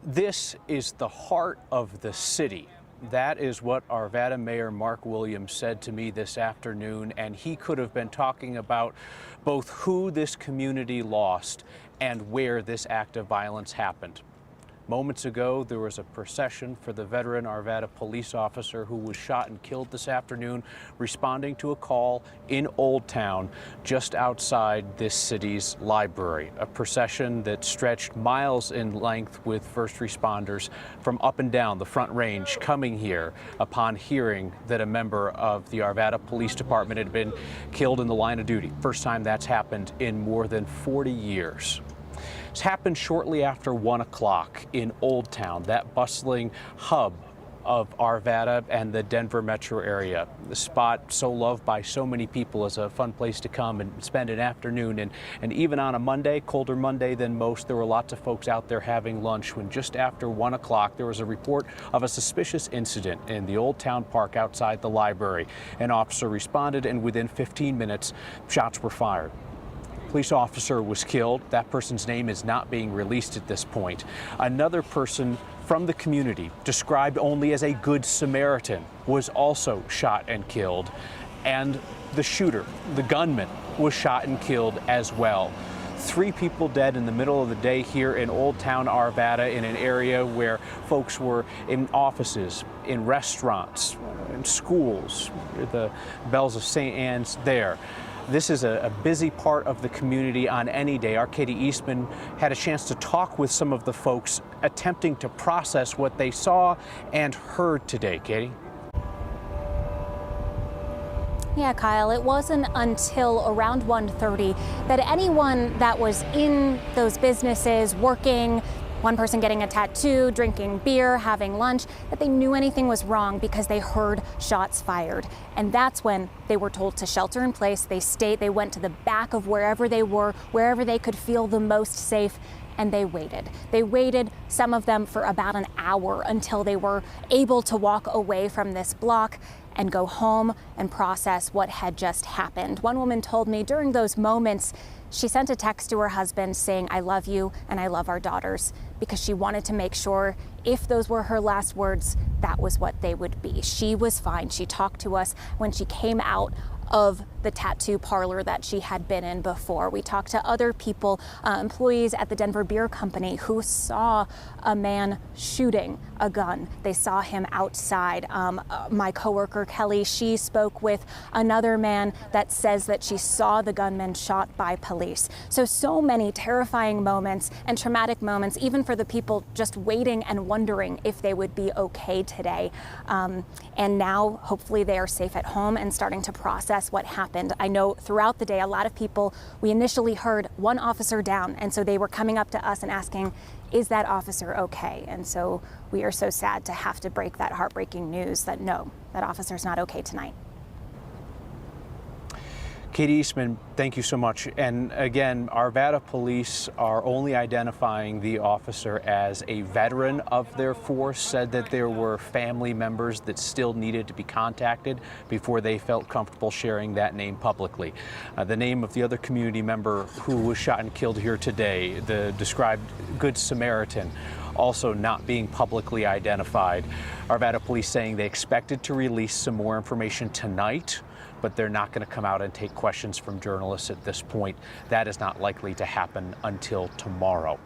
This is the heart of the city. That is what Arvada Mayor Mark Williams said to me this afternoon, and he could have been talking about both who this community lost and where this act of violence happened. Moments ago, there was a procession for the veteran Arvada police officer who was shot and killed this afternoon, responding to a call in Olde Town, just outside this city's library. A procession that stretched miles in length with first responders from up and down the Front Range coming here upon hearing that a member of the Arvada Police Department had been killed in the line of duty. First time that's happened in more than 40 years. This happened shortly after 1 o'clock in Olde Town, that bustling hub of Arvada and the Denver metro area. The spot so loved by so many people as a fun place to come and spend an afternoon. And even on a Monday, colder Monday than most, there were lots of folks out there having lunch when just after 1 o'clock there was a report of a suspicious incident in the Old Town Park outside the library. An officer responded, and within 15 minutes, shots were fired. Police officer was killed. That person's name is not being released at this point. Another person from the community, described only as a good Samaritan, was also shot and killed. And the shooter, the gunman, was shot and killed as well. 3 people dead in the middle of the day here in Olde Town Arvada, in an area where folks were in offices, in restaurants, in schools, the Bells of St. Anne's there. This is a busy part of the community on any day. Our Katie Eastman had a chance to talk with some of the folks attempting to process what they saw and heard today. Katie? Yeah, Kyle, it wasn't until around 1:30 that anyone that was in those businesses working, one person getting a tattoo, drinking beer, having lunch, that they knew anything was wrong because they heard shots fired. And that's when they were told to shelter in place. They went to the back of wherever they were, wherever they could feel the most safe, and they waited. They waited, some of them for about an hour, until they were able to walk away from this block and go home and process what had just happened. One woman told me during those moments, she sent a text to her husband saying, "I love you and I love our daughters," because she wanted to make sure if those were her last words, that was what they would be. She was fine. She talked to us when she came out of the tattoo parlor that she had been in before. We talked to other people, employees at the Denver Beer Company, who saw a man shooting a gun. They saw him outside. My coworker Kelly, she spoke with another man that says that she saw the gunman shot by police. So many terrifying moments and traumatic moments, even for the people just waiting and wondering if they would be okay today. And now, hopefully, they are safe at home and starting to process what happened. I know throughout the day, a lot of people, we initially heard one officer down, and so they were coming up to us and asking, is that officer okay? And so we are so sad to have to break that heartbreaking news that no, that officer's not okay tonight. Katie Eastman, thank you so much. And again, Arvada police are only identifying the officer as a veteran of their force, said that there were family members that still needed to be contacted before they felt comfortable sharing that name publicly. The name of the other community member who was shot and killed here today, the described Good Samaritan, also not being publicly identified. Arvada police saying they expected to release some more information tonight, but they're not going to come out and take questions from journalists at this point. That is not likely to happen until tomorrow.